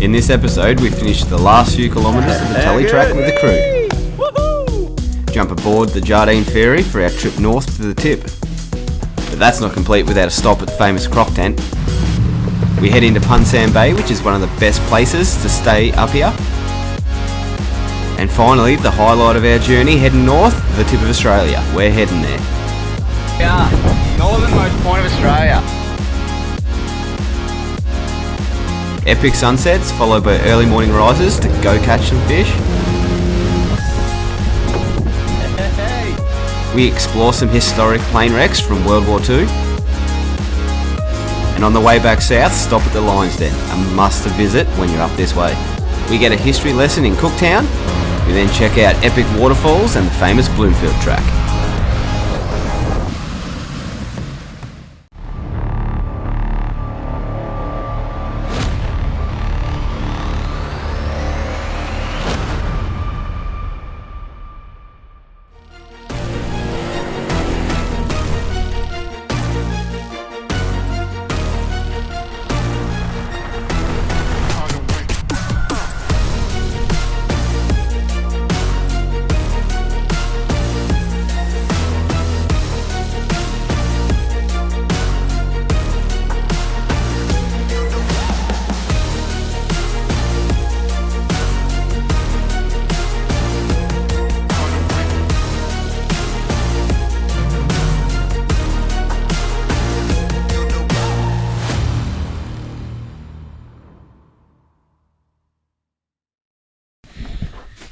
In this episode, we finished the last few kilometres of the Tele track with the crew. Woohoo! Jump aboard the Jardine ferry for our trip north to the tip. But that's not complete without a stop at the famous Cooktown. We head into Punsan Bay, which is one of the best places to stay up here. And finally, the highlight of our journey, heading north, the tip of Australia. We're heading there. Yeah, northernmost point of Australia. Epic sunsets followed by early morning rises to go catch some fish. We explore some historic plane wrecks from World War II. And on the way back south, stop at the Lion's Den, a must to visit when you're up this way. We get a history lesson in Cooktown. We then check out epic waterfalls and the famous Bloomfield Track.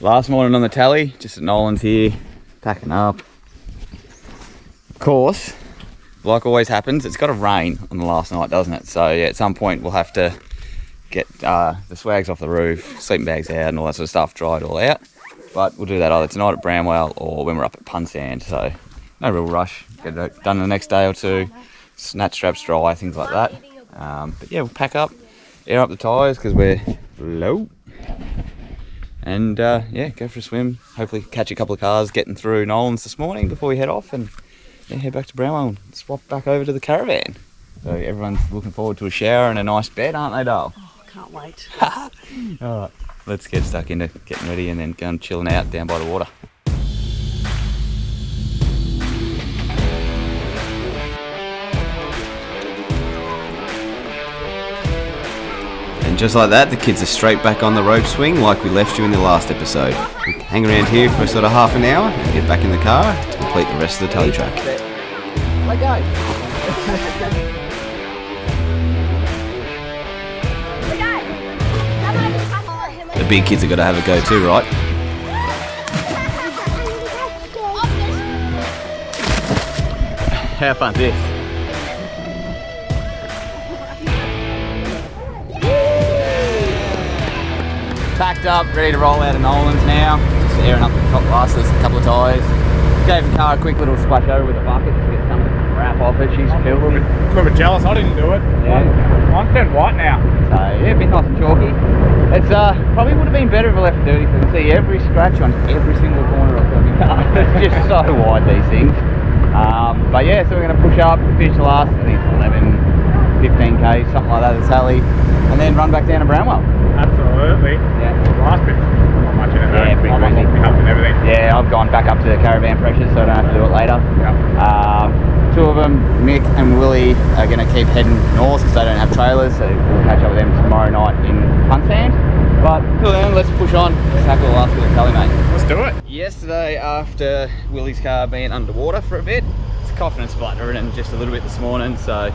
Last morning on the Tele, just at Nolan's here, packing up. Of course, like always happens, it's got to rain on the last night, doesn't it? So yeah, at some point we'll have to get the swags off the roof, sleeping bags out and all that sort of stuff dried all out. But we'll do that either tonight at Bramwell or when we're up at Punsan, so no real rush. Get it done in the next day or two, snatch straps dry, things like that. But yeah, we'll pack up, air up the tyres because we're low. And yeah, go for a swim, hopefully catch a couple of cars getting through Nolan's this morning before we head off, and yeah, head back to Brownwell and swap back over to the caravan. So everyone's looking forward to a shower and a nice bed, aren't they, Dale? Oh, can't wait. Alright, let's get stuck into getting ready and then go and chilling out down by the water. And just like that, the kids are straight back on the rope swing like we left you in the last episode. We hang around here for sort of half an hour and get back in the car to complete the rest of the Tele track. Let go. The big kids have got to have a go too, right? How fun's this? Packed up, ready to roll out of Nolan's now. Just airing up the top glasses, a couple of tyres. Gave the car a quick little splash over with a bucket to get some wrap off it. She's filthy. A little bit jealous, I didn't do it. Yeah. Mine's turned white now. So yeah, a bit nice and chalky. It's probably would have been better if I left it dirty, because you can see every scratch on every single corner of the car. It's just so wide, these things. But yeah, so we're going to push up, finish the last, I think it's 11, 15k, something like that, the Tele, and then run back down to Bramwell. Absolutely. Yeah. Last bit's not much in it though. Yeah, pretty I'm crazy. up and everything. Yeah, I've gone back up to the caravan pressures, so I don't have to do it later. Yep. Two of them, Mick and Willie, are going to keep heading north because they don't have trailers, so we'll catch up with them tomorrow night in Punsan. But till then, let's push on, tackle the last bit of Tele, mate. Let's do it. Yesterday, after Willie's car being underwater for a bit, it's coughing and spluttering and just a little bit this morning, so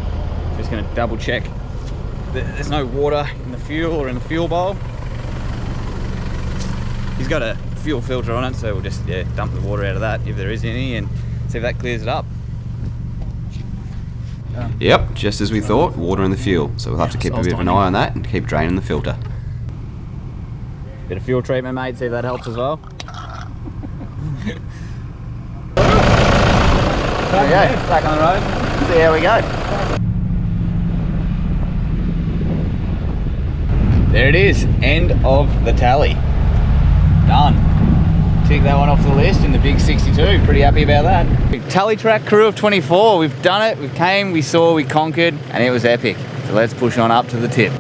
just going to double check that there's no water in the fuel or in the fuel bowl. He's got a fuel filter on it, so we'll just dump the water out of that if there is any and see if that clears it up. Yep, just as we thought, water in the fuel. So we'll have to keep a bit of an eye on that and keep draining the filter. Bit of fuel treatment, mate, see if that helps as well. There we go, back on the road, see how we go. There it is, end of the Tele. Done. Tick that one off the list in the big 62, pretty happy about that. Tele track crew of 24, we've done it, we came, we saw, we conquered, and it was epic. So let's push on up to the tip.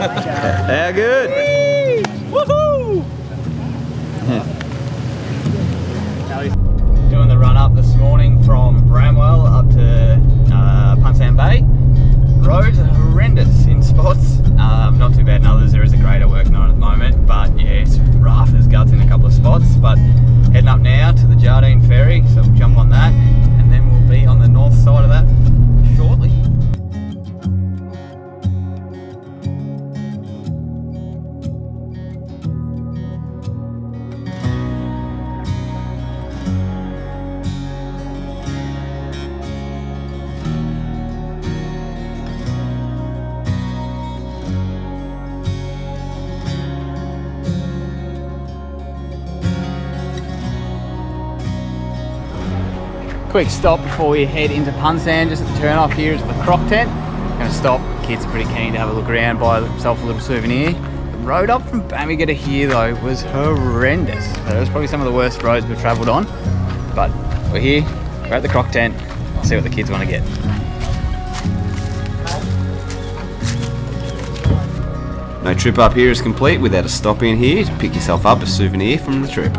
How good? Woohoo! Doing the run up this morning from Bramwell up to Punsan Bay. Roads are horrendous in spots. Not too bad in others. There is a grader working on it at the moment, but yeah, it's rough as guts in a couple of spots. But heading up now to the Jardine ferry, so we'll jump on that, and then we'll be on the north side of that shortly. Quick stop before we head into Punsan. Just at the turn off here is the croc tent. Gonna stop. Kids are pretty keen to have a look around, buy themselves a little souvenir. The road up from Bamaga to here though was horrendous. So it was probably some of the worst roads we've travelled on. But we're here, we're at the croc tent. See what the kids want to get. No trip up here is complete without a stop in here to pick yourself up a souvenir from the trip.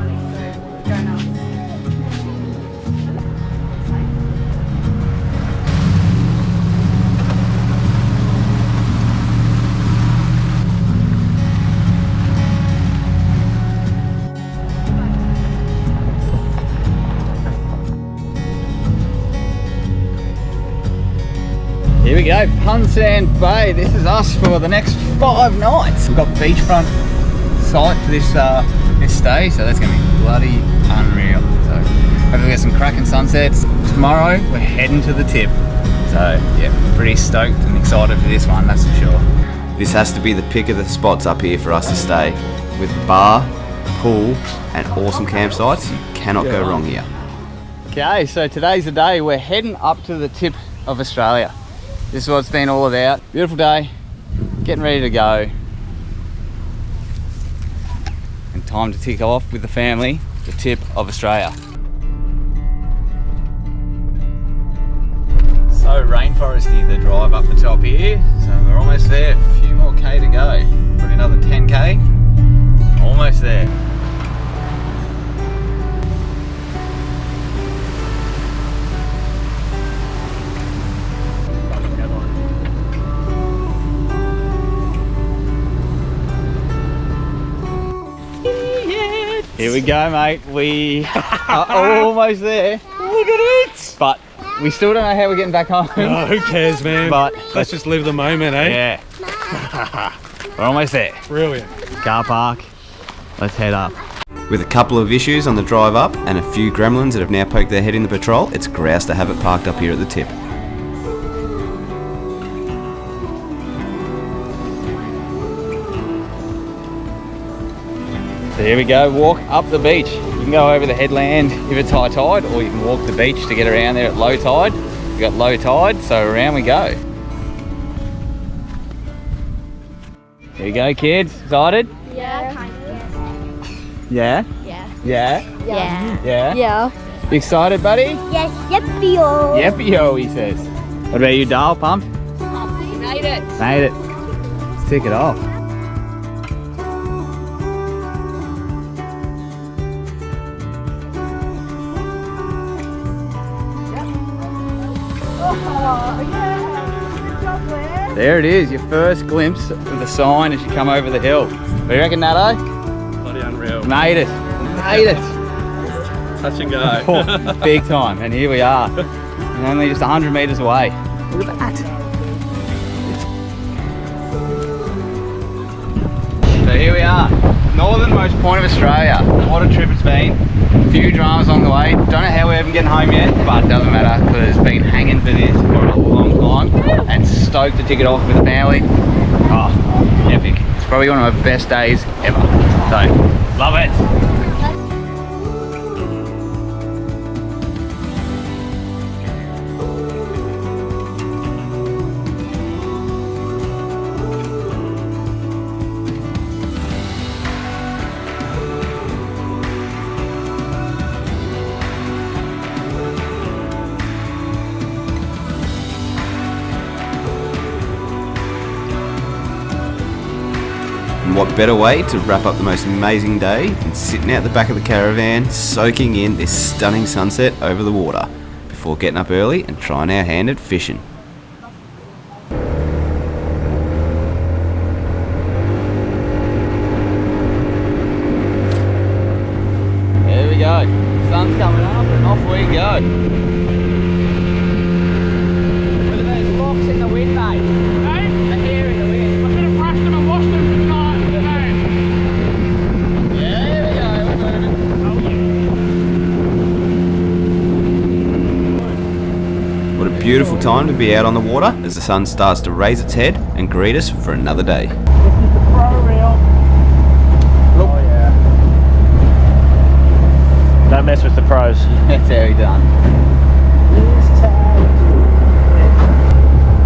Here we go, Punsan Bay. This is us for the next 5 nights. We've got beachfront site for this this stay, so that's gonna be bloody unreal. So hopefully we get some cracking sunsets. Tomorrow we're heading to the tip. So yeah, pretty stoked and excited for this one, that's for sure. This has to be the pick of the spots up here for us to stay. With the bar, pool and awesome campsites, you cannot go wrong here. Okay, so today's the day. We're heading up to the tip of Australia. This is what it's been all about. Beautiful day, getting ready to go. And time to tick off with the family, the tip of Australia. So rainforesty, the drive up the top here. So we're almost there, a few more K to go. Probably another 10K, almost there. Here we go, mate. We are almost there. Look at it! But we still don't know how we're getting back home. Oh, who cares, man? But let's just live the moment, eh? Yeah. We're almost there. Brilliant. Car park. Let's head up. With a couple of issues on the drive up and a few gremlins that have now poked their head in the patrol, it's grouse to have it parked up here at the tip. So here we go, walk up the beach. You can go over the headland if it's high tide, or you can walk the beach to get around there at low tide. We've got low tide, so around we go. Here we go, kids. Excited? Yeah, kind of. Yeah? Yeah. Yeah? Yeah. Yeah? Yeah. You excited, buddy? Yes, yippee-o. Yippee-yo, he says. What about you, Dale? Pumped? Made it. Made it. Let's tick it off. There it is, your first glimpse of the sign as you come over the hill. What do you reckon, Natto? Bloody unreal. Made it. Made it. Touch and go. Oh, big time, and here we are. And only just 100 metres away. Look at that. So here we are, northernmost point of Australia. What a trip it's been. A few dramas along the way. Don't know how we're even getting home yet, but it doesn't matter because it's been hanging for this for a long time. And stoked to tick it off with the family. Oh, epic. It's probably one of my best days ever. So, love it. what better way to wrap up the most amazing day than sitting out the back of the caravan, soaking in this stunning sunset over the water, before getting up early and trying our hand at fishing. There we go. Sun's coming up and off we go. Look at those rocks in the wind, mate. The hair in the wind. I should have brushed them and washed them for tonight. Yeah, there we go. We're moving. What a beautiful time to be out on the water as the sun starts to raise its head and greet us for another day. This is the pro reel. Look. Oh yeah. Don't mess with the pros. That's how he done.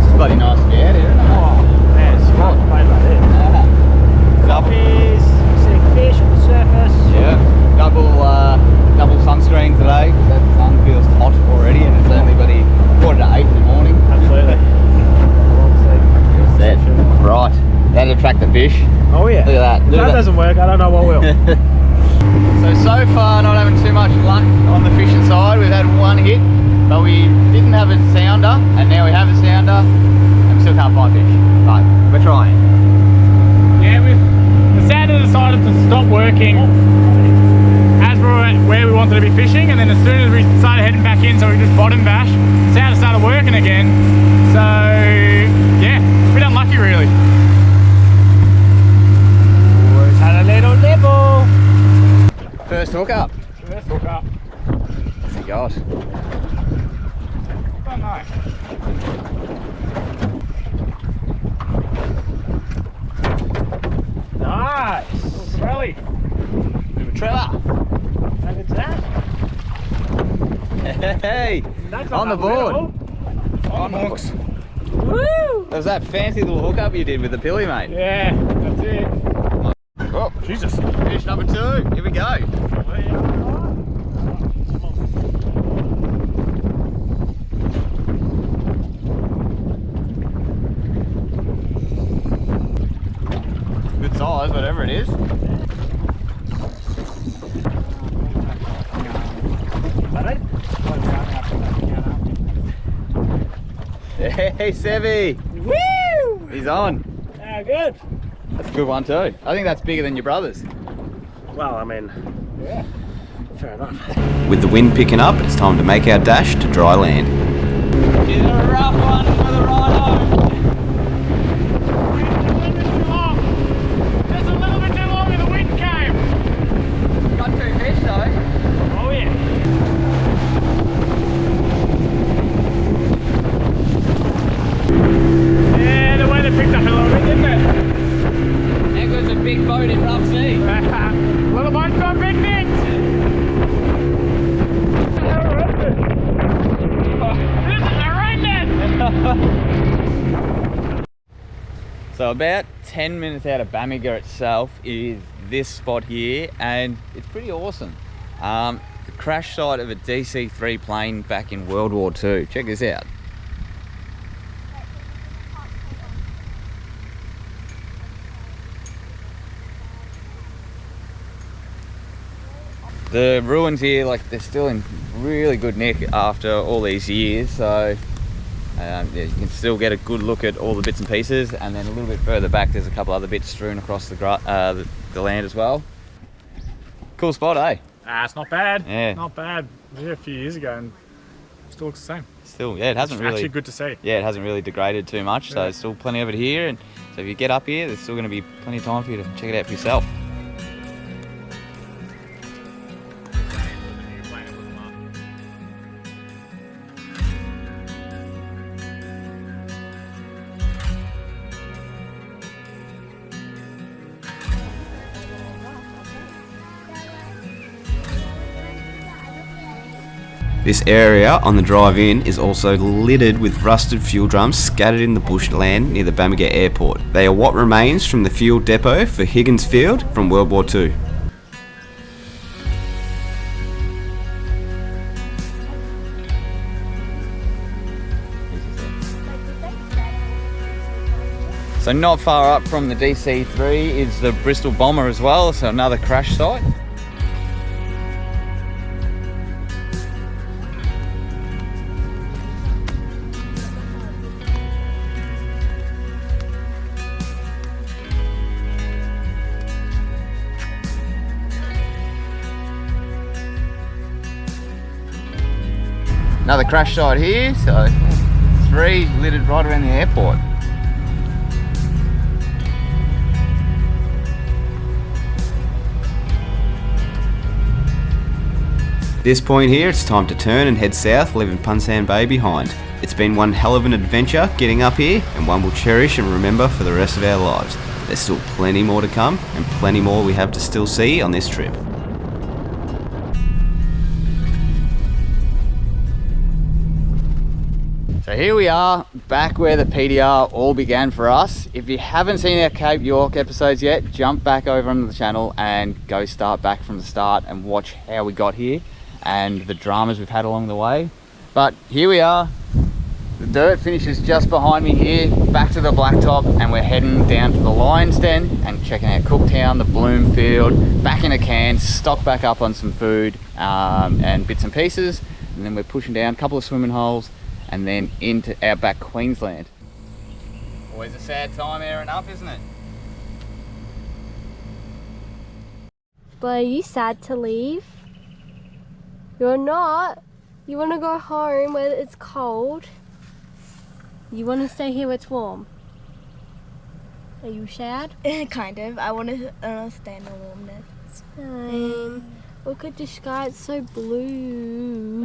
It's bloody nice to be out here, isn't it? Oh man, it's smart to play like this. Guppies, sick fish on the surface. Yeah. Double sunscreen today. That sun feels hot already and it's only bloody 7:45 in the morning. Absolutely. Set. Right. That'll attract the fish. Oh yeah. Look at that. If Look that at that. doesn't work, I don't know what will. So far not having too much luck on the fishing side. We've had one hit, but we didn't have a sounder, and now we have a sounder, and we still can't find fish. But we're trying. Yeah, the sounder decided to stop working as we were at where we wanted to be fishing, and then as soon as we started heading back in, so we just bottom bash, the sounder started working again. So yeah, a bit unlucky really. Always had a little nibble. First hook up. Let's hook up. What's he got? Oh nice. Nice. Little Trelly. Bit of a trailer. How good's that? Hey, That's on the not board. little. On hooks. Woo! That was that fancy little hookup you did with the pilly, mate. Yeah, that's it. Oh, Jesus. Fish number 2. Here we go. Good size, whatever it is. Hey, Sevy. Woo! He's on. Yeah, good. That's a good one too. I think that's bigger than your brother's. Well, I mean, yeah, fair enough. With the wind picking up, it's time to make our dash to dry land. Is it a rough one for the rhino? Just a little bit too long and the wind came. Got 2 fish though. Oh yeah. Yeah, the weather picked up a little bit, didn't it? There goes a big boat in rough sea. Little boat's got big things. This is horrendous. So about 10 minutes out of Bamaga itself is this spot here, and it's pretty awesome. The crash site of a DC-3 plane back in World War II. Check this out. The ruins here, like, they're still in really good nick after all these years, so yeah, you can still get a good look at all the bits and pieces. And then a little bit further back there's a couple other bits strewn across the land as well. Cool spot, eh? It's not bad. Yeah. Not bad. Yeah, a few years ago and still looks the same. Still, yeah, it hasn't It's really, actually good to see. yeah, it hasn't really degraded too much, so Yeah. there's still plenty of it here. And so if you get up here, there's still going to be plenty of time for you to check it out for yourself. This area on the drive in is also littered with rusted fuel drums scattered in the bushland near the Bamaga airport. They are what remains from the fuel depot for Higgins Field from World War II. So not far up from the DC3 is the Bristol Bomber as well, so another crash site. Another crash site here, so 3 littered right around the airport. At this point here, it's time to turn and head south, leaving Punsan Bay behind. It's been one hell of an adventure getting up here, and one we'll cherish and remember for the rest of our lives. There's still plenty more to come, and plenty more we have to still see on this trip. So here we are, back where the PDR all began for us. If you haven't seen our Cape York episodes yet, jump back over onto the channel and go start back from the start and watch how we got here and the dramas we've had along the way. But here we are, the dirt finishes just behind me here, back to the blacktop, and we're heading down to the Lion's Den and checking out Cooktown, the Bloomfield, back in a can, stock back up on some food and bits and pieces, and then we're pushing down a couple of swimming holes and then into outback Queensland. Always a sad time airing up, isn't it? But are you sad to leave? You're not. You want to go home where it's cold. You want to stay here where it's warm. Are you sad? Kind of. I want to stay in the warmness. Look at the sky, it's so blue.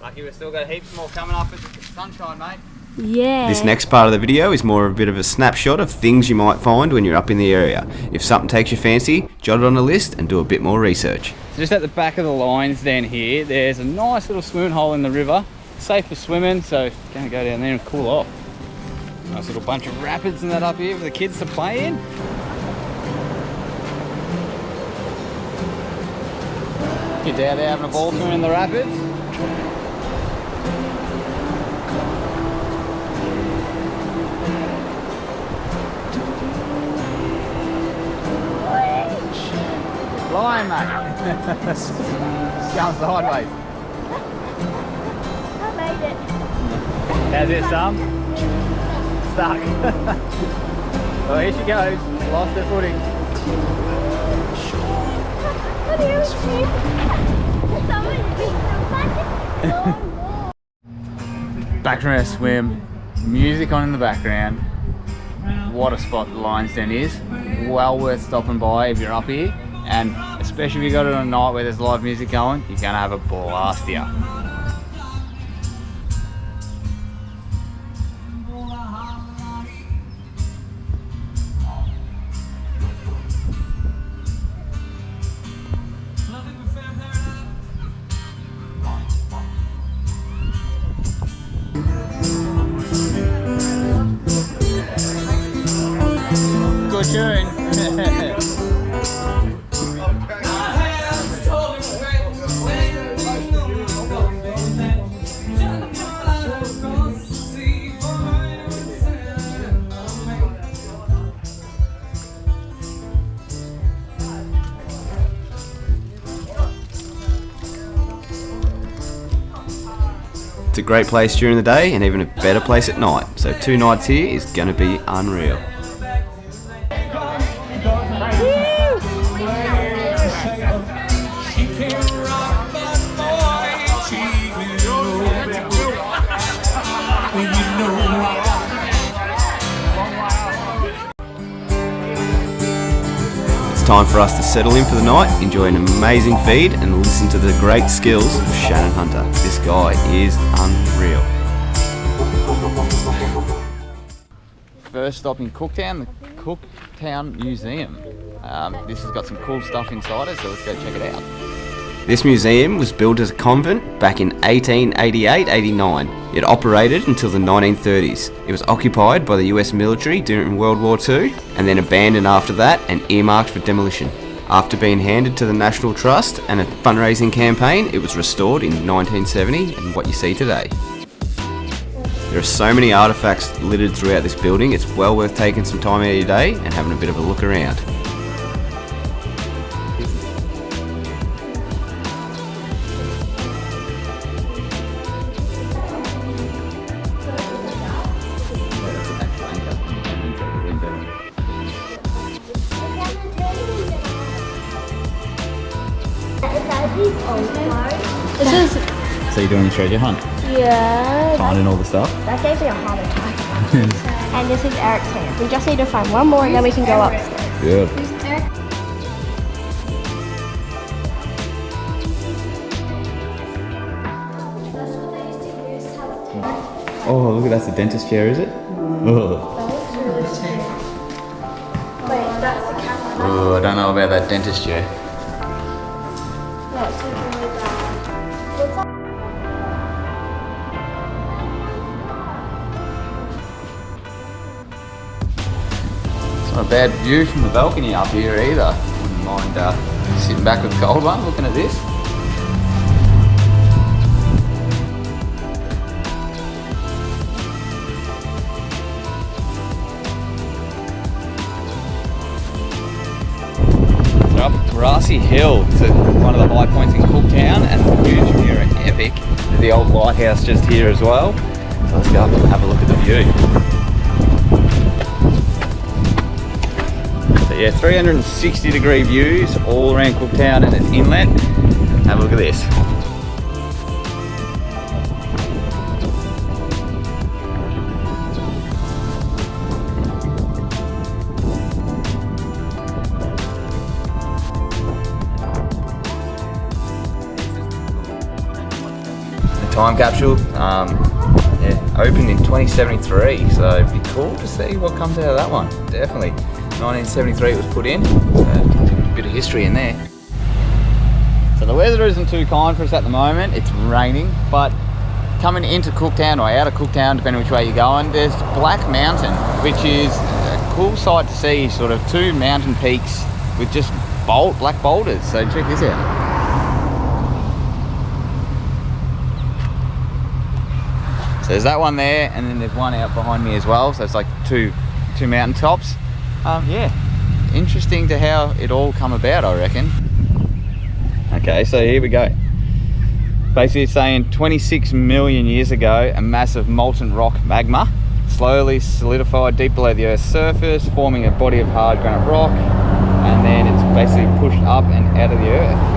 Lucky we've still got heaps more coming up with the sunshine, mate. Yeah. This next part of the video is more of a bit of a snapshot of things you might find when you're up in the area. If something takes your fancy, jot it on a list and do a bit more research. So just at the back of the Lion's Den here, there's a nice little swimming hole in the river. Safe for swimming, so gonna go down there and cool off. Nice little bunch of rapids and that up here for the kids to play in. Kids out there having a ball swimming in the rapids. Flying, mate. Going sideways. I made it. How's this, Sam? Stuck. Well, here she goes. Lost her footing. What do you see? Back from our swim, music on in the background. What a spot the Lion's Den is. Well worth stopping by if you're up here, and especially if you got it on a night where there's live music going, you're gonna have a blast here. Good tune. It's a great place during the day and even a better place at night. So 2 nights here is going to be unreal. It's time for us to settle in for the night, enjoy an amazing feed and listen to the great skills of Shannon Hunter. This guy is unreal. First stop in Cooktown, the Cooktown Museum. This has got some cool stuff inside it, so let's go check it out. This museum was built as a convent back in 1888-89. It operated until the 1930s. It was occupied by the US military during World War II and then abandoned after that and earmarked for demolition. After being handed to the National Trust and a fundraising campaign, it was restored in 1970 and what you see today. There are so many artefacts littered throughout this building, it's well worth taking some time out of your day and having a bit of a look around. This is, So you're doing your treasure hunt, yeah. finding all the stuff. That gave me a heart attack. And this is Eric's hand. We just need to find one more and then we can go upstairs. Good. Oh, look at that's the dentist chair, is it? Oh. Wait, that's the camera. Oh, I don't know about that dentist chair. That's really bad. It's not a bad view from the balcony up here either. Wouldn't mind sitting back with the cold one, looking at this. So up a grassy hill to one of the high points in Cooktown, and the views from here are epic. There's the old lighthouse just here as well. So let's go up and have a look at the view. So yeah, 360 degree views all around Cooktown and its inlet. Have a look at this. The time capsule, yeah, opened in 2073, so it'd be cool to see what comes out of that one. Definitely. 1973 it was put in, so a bit of history in there. So the weather isn't too kind for us at the moment. It's raining, but coming into Cooktown or out of Cooktown, depending which way you're going, there's Black Mountain, which is a cool sight to see, sort of two mountain peaks with just black boulders. So check this out. So there's that one there, and then there's one out behind me as well. So it's like two mountain tops. Yeah, interesting to how it all come about, I reckon. Okay, so here we go. Basically it's saying 26 million years ago, a massive molten rock magma slowly solidified deep below the Earth's surface, forming a body of hard granite rock, and then it's basically pushed up and out of the Earth.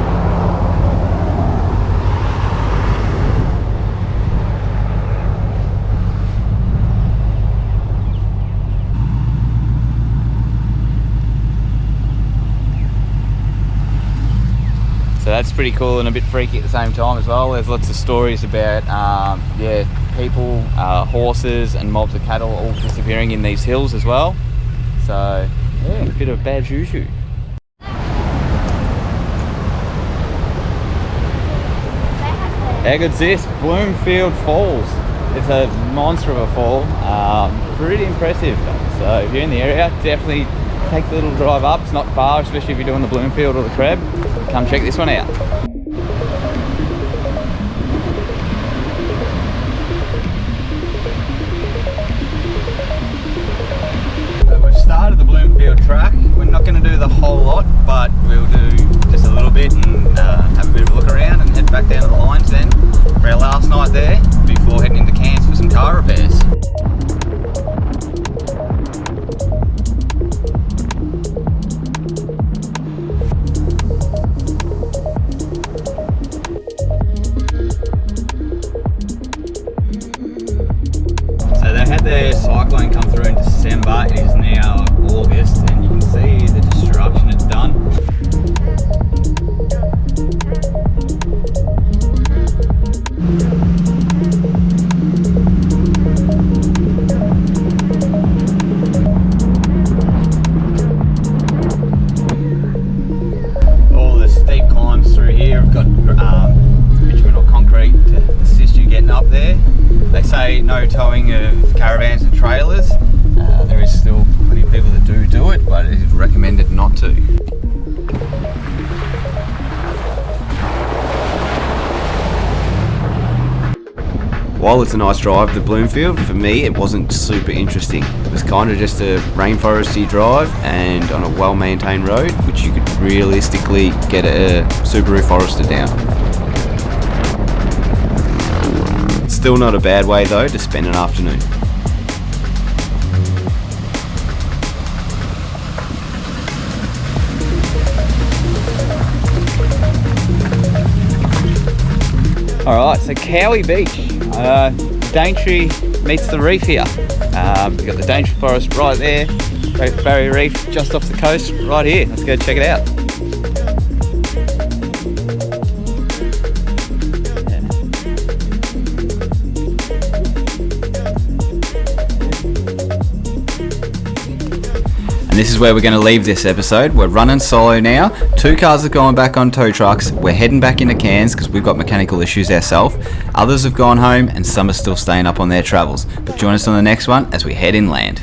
So that's pretty cool and a bit freaky at the same time as well. There's lots of stories about yeah, people, horses and mobs of cattle all disappearing in these hills as well. So yeah, a bit of bad juju. How good's this? Bloomfield Falls. It's a monster of a fall. Pretty impressive. So if you're in the area, definitely take the little drive up. It's not far, especially if you're doing the Bloomfield or the Crab. Come check this one out. So we've started the Bloomfield Track. We're not going to do the whole lot, but we'll do just a little bit and have a bit of a look around and head back down to the lines then for our last night there before heading into Cairns for some car repairs. The cyclone come through in December. It is now August and you can see the destruction it's done. All the steep climbs through here have got bitumen or concrete to assist you getting up there. They say no towing of caravans and trailers. There is still plenty of people that do it, but it is recommended not to. While it's a nice drive to Bloomfield, for me it wasn't super interesting. It was kind of just a rainforesty drive and on a well-maintained road, which you could realistically get a Subaru Forester down. Still not a bad way though to spend an afternoon. Alright, so Cowie Beach. Daintree meets the reef here. We've got the Daintree Forest right there, Great Barrier Reef just off the coast right here. Let's go check it out. This is where we're going to leave this episode. We're running solo now. 2 cars have gone back on tow trucks. We're heading back into Cairns because we've got mechanical issues ourselves. Others have gone home and some are still staying up on their travels. But join us on the next one as we head inland.